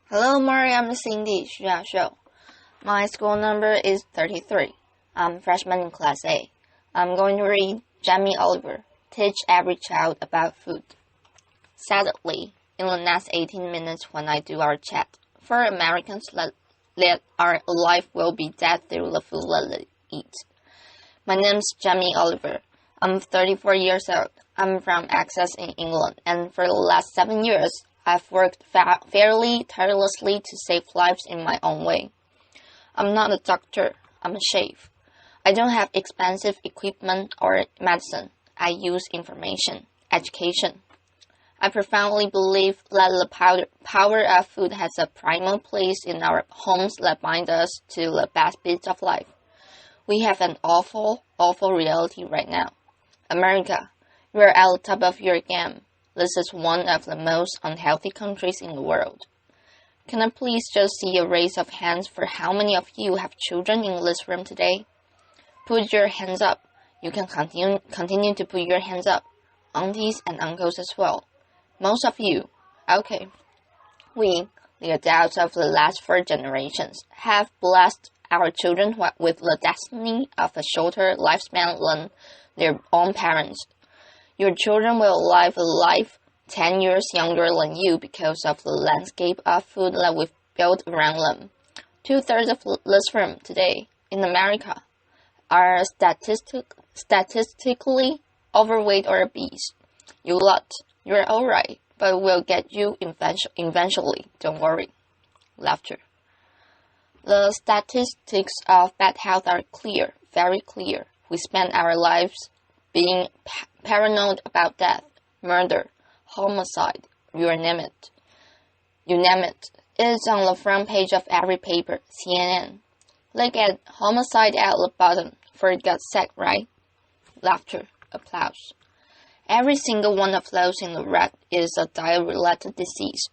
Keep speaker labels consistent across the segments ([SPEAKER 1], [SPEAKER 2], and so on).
[SPEAKER 1] Hello, Mari. I'm Cindy Xu Xiao. My school number is 33. I'm freshman in Class A. I'm going to read Jamie Oliver, Teach Every Child About Food. Sadly, in the next 18 minutes when I do our chat, for Americans that are alive will be dead through the food that they eat. My name's Jamie Oliver. I'm 34 years old. I'm from Essex in England, and for the last 7 years, I've worked fairly tirelessly to save lives in my own way. I'm not a doctor. I'm a chef. I don't have expensive equipment or medicine. I use information, education. I profoundly believe that the power of food has a primal place in our homes that bind us to the best bits of life. We have an awful reality right now. America, you are at the top of your game. This is one of the most unhealthy countries in the world. Can I please just see a raise of hands for how many of you have children in this room today? Put your hands up. You can continue to put your hands up. Aunties and uncles as well. Most of you. Okay. We, the adults of the last 4 generations, have blessed our children with the destiny of a shorter lifespan than their own parents. Your children will live a life 10 years younger than you because of the landscape of food that we've built around them. 2/3 of this room today in America are statistically overweight or obese. You lot, you're alright, but we'll get you eventually, don't worry. Laughter. The statistics of bad health are clear, very clear. We spend our lives being paranoid about death, murder, homicide, you name it. You name it. It's on the front page of every paper, CNN. Look at homicide at the bottom, for God's sake, right? Laughter, applause. Every single one of those in the red is a diet-related disease.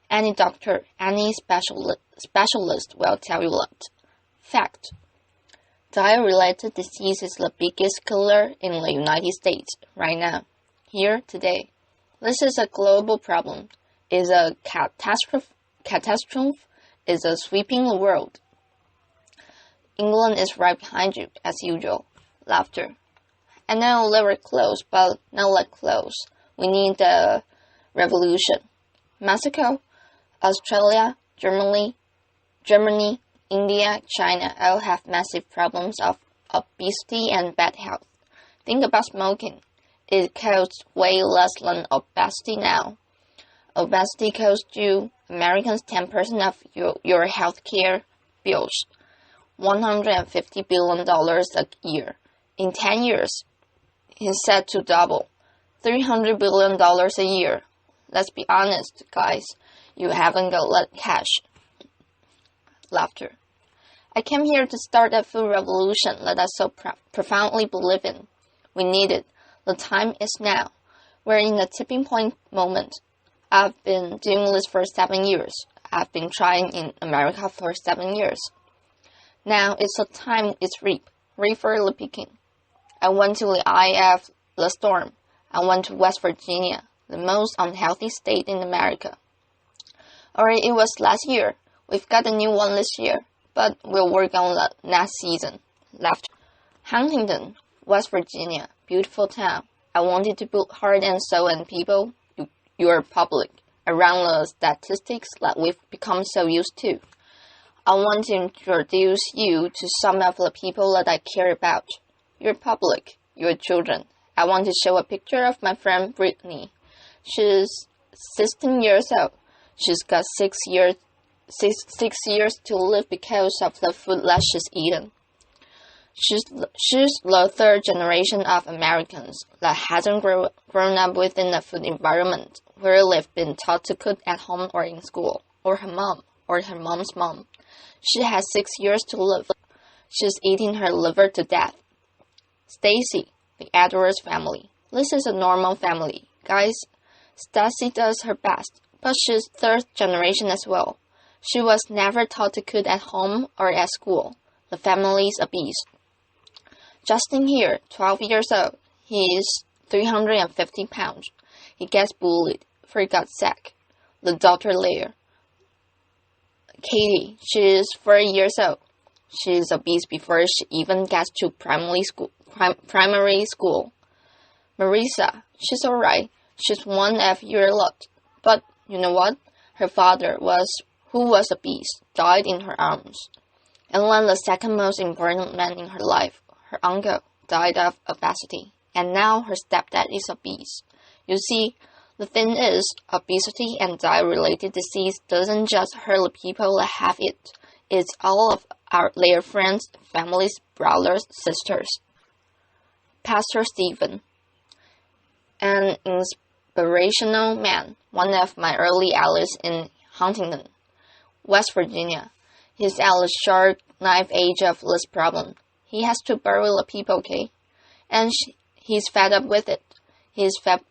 [SPEAKER 1] Any doctor, any specialist will tell you that. Fact. Diet-related disease is the biggest killer in the United States right now, here, today. This is a global problem. It's a catastrophe. It's sweeping the world. England is right behind you, as usual. Laughter. I know they were close, but not that close. We need the revolution. Mexico, Australia, Germany, India, China all have massive problems of obesity and bad health. Think about smoking. It costs way less than obesity now. Obesity costs you Americans 10% of your healthcare bills. $150 billion a year. In 10 years, it's set to double. $300 billion a year. Let's be honest, guys. You haven't got that cash. Laughter. I came here to start a food revolution that I so profoundly believe in. We need it. The time is now. We're in the tipping point moment. I've been doing this for 7 years. I've been trying in America for 7 years. Now it's the time it's reap for the picking. I went to the eye of the storm. I went to West Virginia, the most unhealthy state in America. Or it was last year. We've got a new one this year, but we'll work on that next season. Laughter. Huntington, West Virginia, beautiful town. I wanted to put heart and soul in people, your public, around the statistics that we've become so used to. I want to introduce you to some of the people that I care about. Your public, your children. I want to show a picture of my friend Brittany. She's 16 years old. She's got 6 years to live because of the food that she's eaten. She's the 3rd generation of Americans that hasn't grown up within a food environment where they've been taught to cook at home or in school, or her mom, or her mom's mom. She has 6 years to live. She's eating her liver to death. Stacy, the Edwards family. This is a normal family. Guys, Stacy does her best, but she's 3rd generation as well. She was never taught to cook at home or at school. The family's obese. Justin here, 12 years old. He is 350 pounds. He gets bullied, for God's sake. The daughter there. Katie, she's 4 years old. She's obese before she even gets to primary school. Marisa, she's alright. She's one of your lot. But you know what? Her father, who was obese, died in her arms. And then the second most important man in her life, her uncle, died of obesity. And now her stepdad is obese. You see, the thing is, obesity and diet-related disease doesn't just hurt the people that have it. It's all of their friends, families, brothers, sisters. Pastor Stephen, an inspirational man, one of my early allies in Huntington, West Virginia. He's at the sharp knife edge of this problem. He has to bury the people, okay? And he's fed up with it. He's fed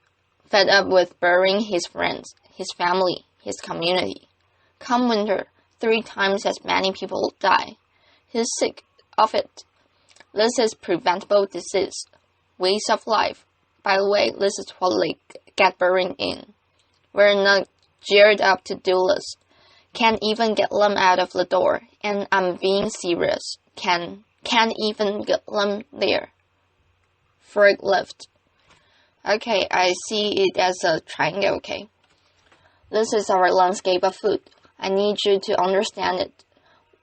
[SPEAKER 1] up with burying his friends, his family, his community. Come winter, 3 times as many people die. He's sick of it. This is preventable disease, waste of life. By the way, this is what they get buried in. We're not geared up to do this. Can't even get them out of the door, and I'm being serious. Can't even get them there. Forklift. Okay, I see it as a triangle, okay? This is our landscape of food. I need you to understand it.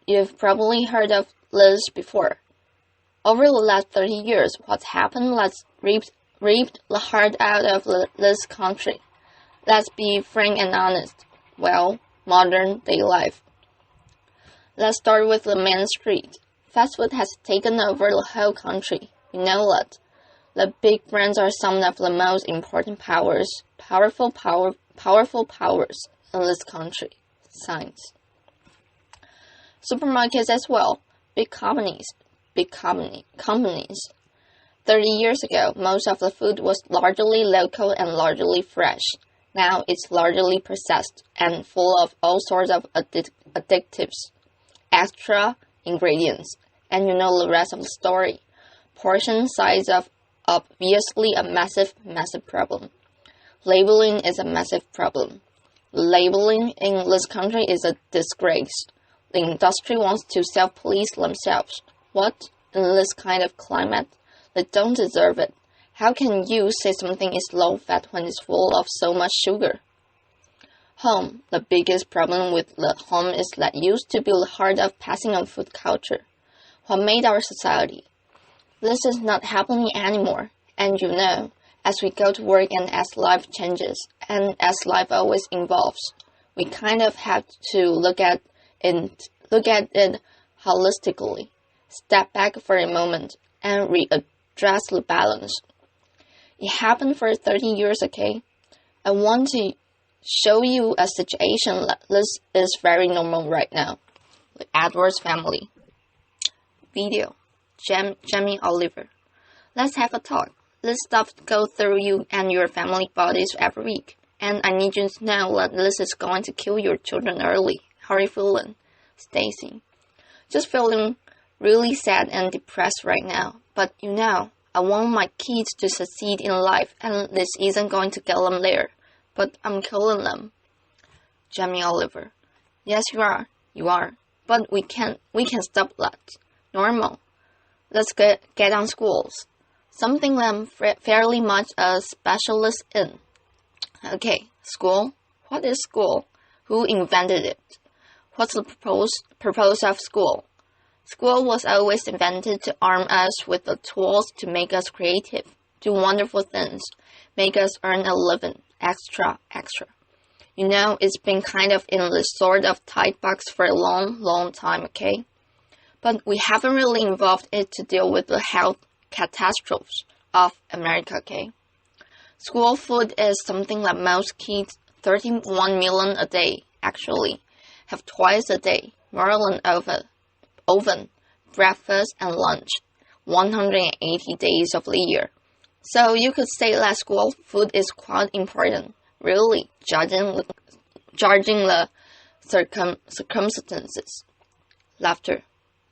[SPEAKER 1] You've probably heard of this before. Over the last 30 years, what's happened has reaped the heart out of this country. Let's be frank and honest. Well, modern day life. Let's start with the main street. Fast food has taken over the whole country. We know that. The big brands are some of the most important powerful powers in this country. Science. Supermarkets as well. Big companies. 30 years ago, most of the food was largely local and largely fresh. Now it's largely processed and full of all sorts of additives, extra ingredients, and you know the rest of the story. Portion size of obviously a massive problem. Labeling is a massive problem. Labeling in this country is a disgrace. The industry wants to self-police themselves. What? In this kind of climate? They don't deserve it. How can you say something is low-fat when it's full of so much sugar? Home. The biggest problem with the home is that used to be the heart of passing on food culture. What made our society? This is not happening anymore, and you know, as we go to work and as life changes, and as life always evolves, we kind of have to look at it holistically, step back for a moment, and readdress the balance. It happened for 30 years, okay? I want to show you a situation that this is very normal right now. The Edwards family. Video. Jamie Oliver. Let's have a talk. This stuff goes through you and your family bodies every week. And I need you to know that this is going to kill your children early. How are you feeling? Stacy. Just feeling really sad and depressed right now. But you know, I want my kids to succeed in life, and this isn't going to get them there. But I'm killing them. Jamie Oliver. Yes, you are. You are. But we can stop that. Normal. Let's get on schools. Something I'm fairly much a specialist in. Okay, school. What is school? Who invented it? What's the purpose of school? School was always invented to arm us with the tools to make us creative, do wonderful things, make us earn a living, extra. You know, it's been kind of in this sort of tight box for a long time, okay? But we haven't really involved it to deal with the health catastrophes of America, okay? School food is something that most kids, 31 million a day, actually, have twice a day, more than oven, breakfast, and lunch, 180 days of the year. So you could say that school food is quite important, really, judging the circumstances. Laughter.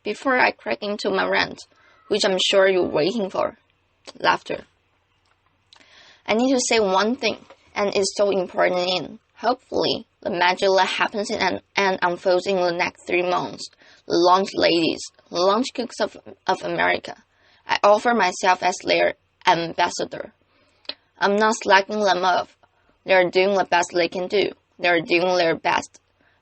[SPEAKER 1] Before I crack into my rant, which I'm sure you're waiting for. Laughter. I need to say one thing, and it's so important in Hopefully, the magic happens and unfolds in the next 3 months. The lunch ladies, the lunch cooks of America. I offer myself as their ambassador. I'm not slacking them off. They're doing the best they can do. They're doing their best.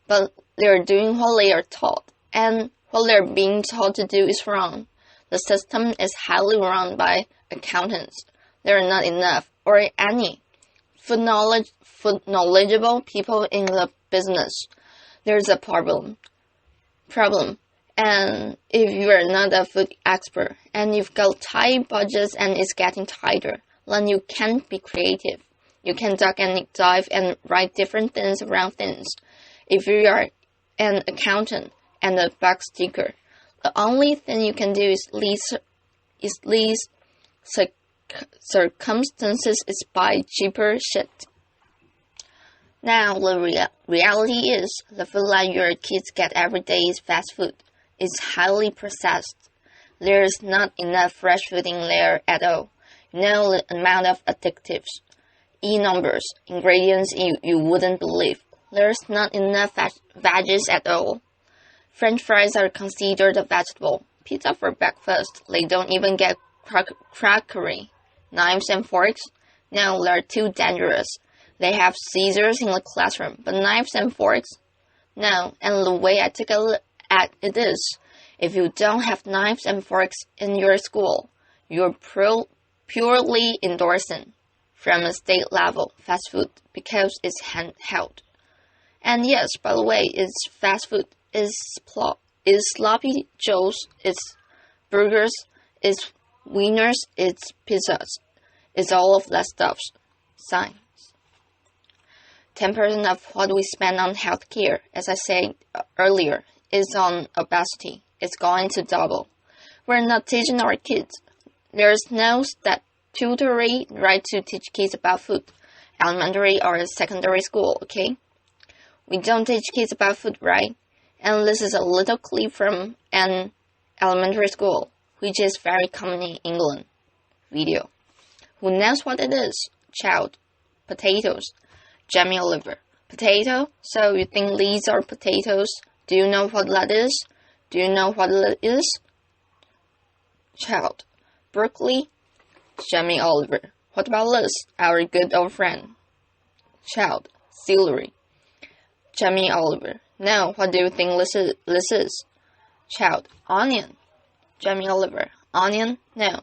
[SPEAKER 1] But they're doing what they are taught. And what they're being taught to do is wrong. The system is highly run by accountants. There are not enough, or any, food knowledgeable people in the business. There's a problem. And if you are not a food expert, and you've got tight budgets and it's getting tighter, then you can't be creative. You can duck and dive and write different things around things. If you are an accountant and a bug sticker, the only thing you can do is least circumstances is buy cheaper shit. Now, the reality is, the food that your kids get every day is fast food. It's highly processed. There's not enough fresh food in there at all. You know the amount of additives, numbers, ingredients you wouldn't believe. There's not enough veggies at all. French fries are considered a vegetable. Pizza for breakfast. They don't even get crockery. Knives and forks? No, they're too dangerous. They have scissors in the classroom, but knives and forks? No, and the way I take a look at it is, if you don't have knives and forks in your school, you're purely endorsing, from a state level, fast food, because it's handheld. And yes, by the way, it's fast food. It's sloppy joes, it's burgers, it's wieners, it's pizzas. It's all of that stuff. Science. 10% of what we spend on healthcare, as I said earlier, is on obesity. It's going to double. We're not teaching our kids. There's no statutory right to teach kids about food, elementary or secondary school, okay? We don't teach kids about food, right? And this is a little clip from an elementary school, which is very common in England. Video. Who knows what it is? Child. Potatoes. Jamie Oliver. Potato? So you think these are potatoes? Do you know what that is? Do you know what that is? Child. Broccoli. Jamie Oliver. What about this? Our good old friend. Child. Celery. Jamie Oliver. No, what do you think this is? Child. Onion. Jamie Oliver. Onion? No.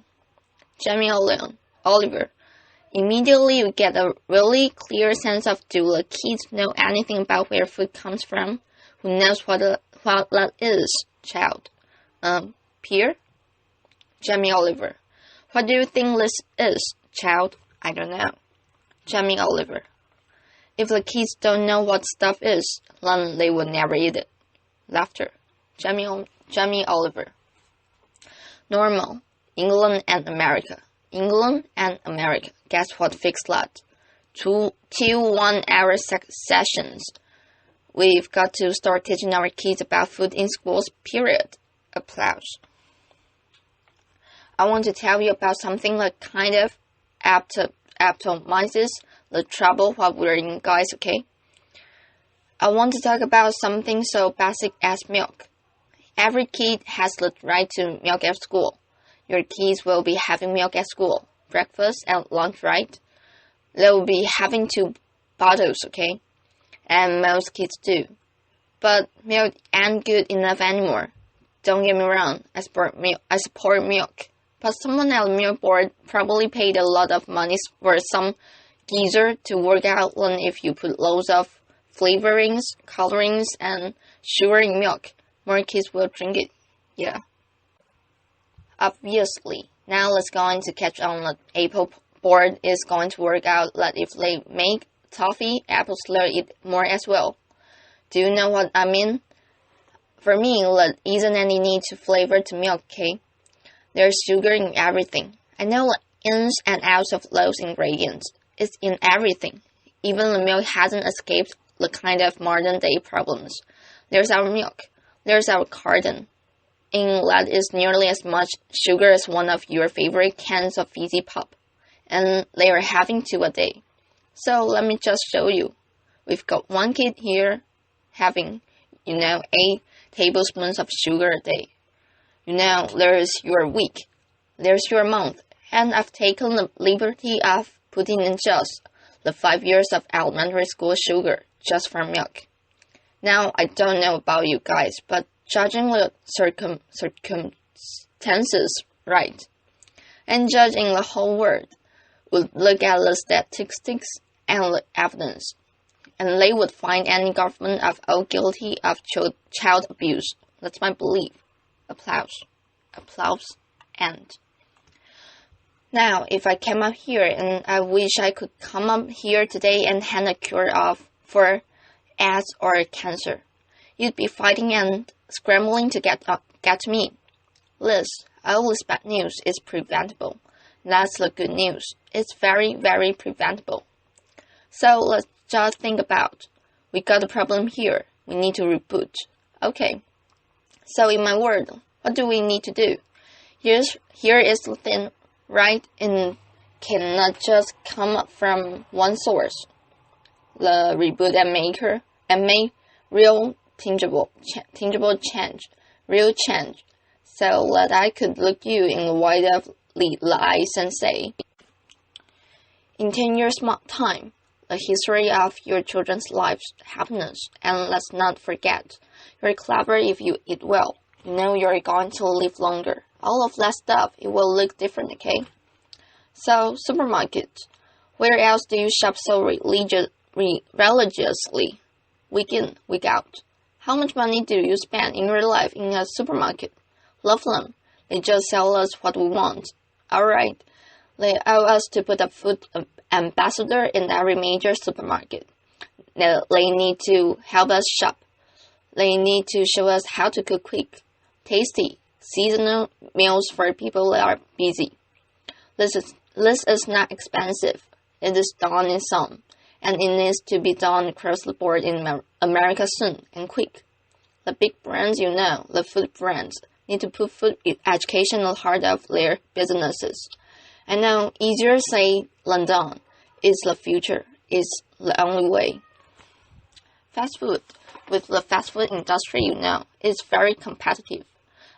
[SPEAKER 1] Jamie Oliver. Immediately you get a really clear sense of, do the kids know anything about where food comes from? Who knows what that is? Child. Pear? Jamie Oliver. What do you think this is? Child. I don't know. Jamie Oliver. If the kids don't know what stuff is, then they will never eat it. Laughter. Jamie Oliver. Normal. England and America. England and America. Guess what fixed that? 2 1-hour sessions. We've got to start teaching our kids about food in schools, period. Applause. I want to tell you about something that kind of epitomizes the trouble while we're in, guys, okay? I want to talk about something so basic as milk. Every kid has the right to milk at school. Your kids will be having milk at school, breakfast and lunch, right? They will be having 2 bottles, okay? And most kids do. But milk ain't good enough anymore. Don't get me wrong, I support milk. But someone at the milk board probably paid a lot of money for some geezer to work out on if you put loads of flavorings, colorings, and sugar in milk, more kids will drink it. Yeah. Obviously, now let's going to catch on the Apple board is going to work out that if they make toffee, apples will eat more as well. Do you know what I mean? For me, there isn't any need to flavor to milk, okay? There's sugar in everything. I know the ins and outs of those ingredients. It's in everything. Even the milk hasn't escaped the kind of modern-day problems. There's our milk. There's our carton. In that is nearly as much sugar as one of your favorite cans of Fizzy Pop. And they are having 2 a day. So let me just show you. We've got one kid here having, 8 tablespoons of sugar a day. There's your week, there's your month, and I've taken the liberty of putting in just the 5 years of elementary school sugar just for milk. Now, I don't know about you guys, but judging the circumstances right, and judging the whole world, would look at the statistics and the evidence, and they would find any government of all guilty of child abuse. That's my belief. Applause. Applause. End. Now, if I came up here and I wish I could come up here today and hand a cure for AIDS or cancer, you'd be fighting and scrambling to get to me. Liz, all this bad news is preventable. That's the good news. It's very, very preventable. So let's just think about. We got a problem here. We need to reboot. Okay. So in my world, what do we need to do? Here is the thing, right? It cannot just come up from one source. The reboot and make real tangible change, real change. So that I could look you in the white of the eyes and say, in 10 years' time, the history of your children's lives, happiness, and let's not forget, you're clever if you eat well. You're going to live longer. All of that stuff, it will look different, okay? So, supermarket. Where else do you shop so religiously? Week in, week out. How much money do you spend in your life in a supermarket? Love them. They just sell us what we want. Alright. They owe us to put a food ambassador in every major supermarket. They need to help us shop. They need to show us how to cook quick, tasty, seasonal meals for people that are busy. This is not expensive. It is done in some, and it needs to be done across the board in America soon and quick. The big brands, the food brands, need to put food education at the heart of their businesses. I know, easier said than done. It's the future. It's the only way. Fast food. With the fast food industry, is very competitive.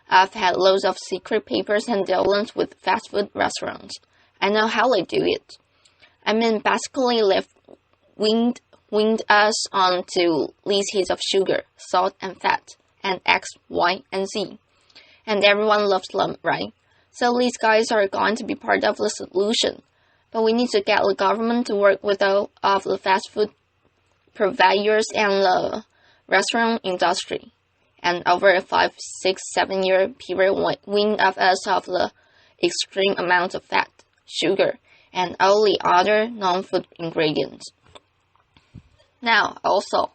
[SPEAKER 1] I've had loads of secret papers and dealings with fast food restaurants. I know how they do it. Basically weaned us onto these heaps of sugar, salt, and fat, and X, Y, and Z. And everyone loves them, right? So these guys are going to be part of the solution. But we need to get the government to work with all of the fast food providers and the restaurant industry. And over a 5, 6, 7 year period, wean us of the extreme amount of fat, sugar, and all the other non-food ingredients. Now, also,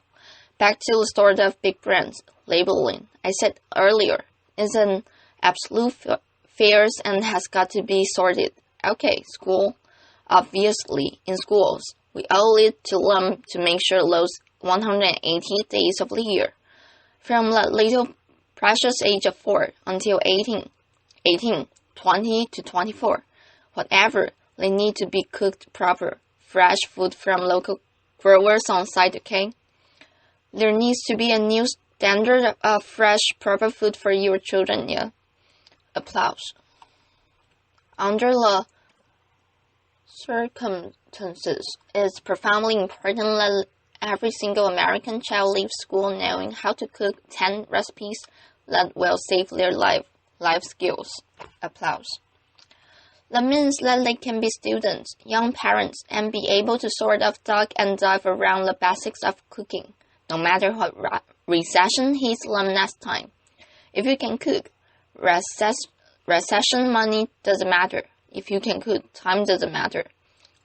[SPEAKER 1] back to the sort of big brands labeling. I said earlier, it's an absolute fairs and has got to be sorted. Okay, school. Obviously, in schools, we owe it to them to make sure those 180 days of the year, from that little precious age of 4 until 18, 20 to 24, whatever, they need to be cooked proper, fresh food from local growers on site, okay? There needs to be a new standard of fresh, proper food for your children, yeah? Applause. Under the circumstances, it's profoundly important that every single American child leaves school knowing how to cook 10 recipes that will save their life skills. Applause. That means that they can be students, young parents, and be able to sort of duck and dive around the basics of cooking, no matter what recession hits them next time. If you can cook, recession money doesn't matter. If you can cook, time doesn't matter.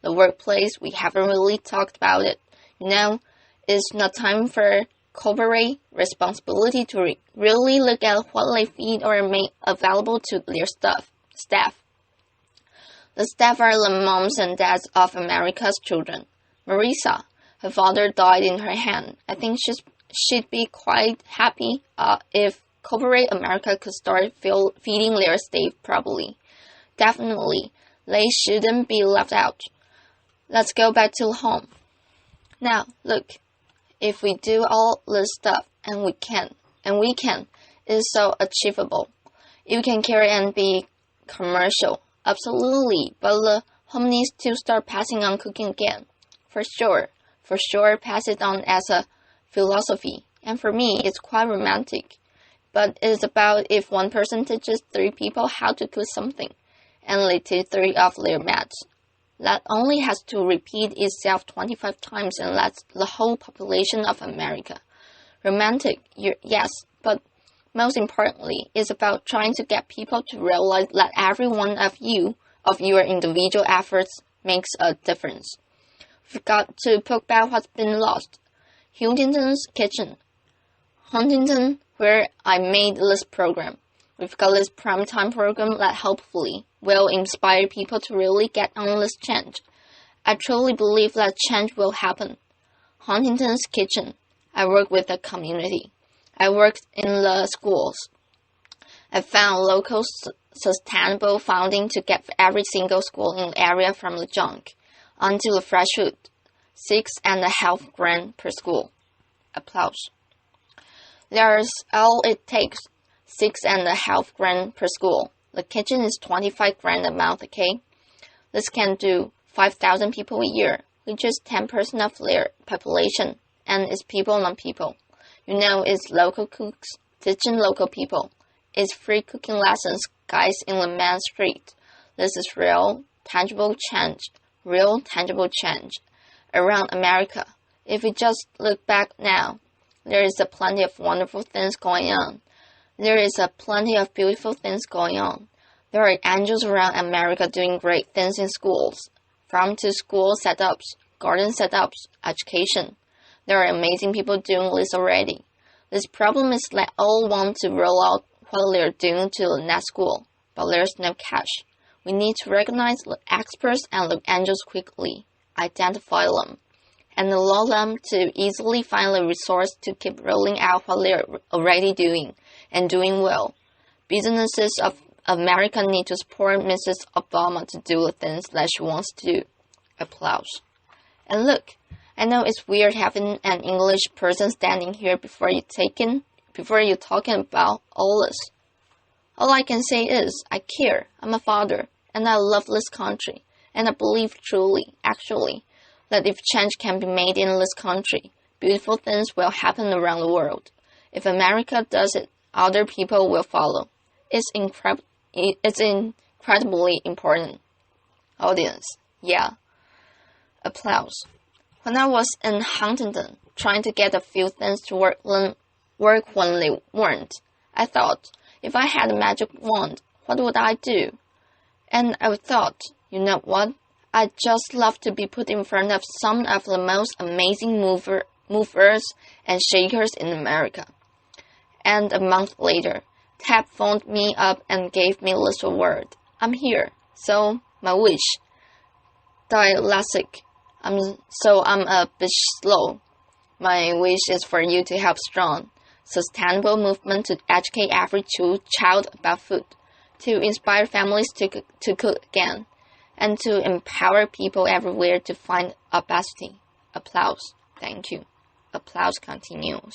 [SPEAKER 1] The workplace, we haven't really talked about it. It's not time for corporate responsibility to really look at what they feed or make available to their staff. The staff are the moms and dads of America's children. Marisa, her father died in her hand. I think she'd be quite happy if corporate America could start feeding their staff properly. Definitely, they shouldn't be left out. Let's go back to home. Now, look, If we do all this stuff, and we can, it is so achievable. You can carry and be commercial, absolutely, but the home needs to start passing on cooking again. For sure, pass it on as a philosophy, and for me, it's quite romantic. But it's about if one person teaches 3 people how to cook something, and they teach 3 of their maths. That only has to repeat itself 25 times, and that's the whole population of America. Romantic, yes, but most importantly, it's about trying to get people to realize that every one of your individual efforts makes a difference. We've got to poke back what's been lost. Huntington's Kitchen. Huntington, where I made this program. We've got this primetime program that hopefully will inspire people to really get on this change. I truly believe that change will happen. Huntington's Kitchen. I work with the community. I worked in the schools. I found local sustainable funding to get every single school in the area from the junk onto the fresh food. 6.5 grand per school. Applause. There's all it takes. 6.5 grand per school. The kitchen is 25 grand a month, okay? This can do 5,000 people a year, which is 10% of their population, and it's people not people. You know, it's local cooks teaching local people. It's free cooking lessons, guys in the main street. This is real, tangible change around America. If we just look back now, there is plenty of wonderful things going on. There is plenty of beautiful things going on. There are angels around America doing great things in schools, from to school setups, garden setups, education. There are amazing people doing this already. This problem is that all want to roll out what they're doing to the next school, but there's no cash. We need to recognize the experts and the angels quickly, identify them, and allow them to easily find the resource to keep rolling out what they're already doing and doing well. Businesses of America need to support Mrs. Obama to do the things that she wants to do. Applause. And look, I know it's weird having an English person standing here before you talking about all this. All I can say is, I care, I'm a father, and I love this country, and I believe truly, actually, that if change can be made in this country, beautiful things will happen around the world. If America does it, other people will follow. It's incredibly important. Audience, yeah. Applause. When I was in Huntington, trying to get a few things to work when they weren't, I thought, if I had a magic wand, what would I do? And I thought, you know what? I'd just love to be put in front of some of the most amazing movers and shakers in America. And a month later, Tab phoned me up and gave me this word. I'm here. So, my wish. Dyslexic. I'm a bit slow. My wish is for you to help strong, sustainable movement to educate every child about food, to inspire families to cook again, and to empower people everywhere to find obesity. Applause. Thank you. Applause continues.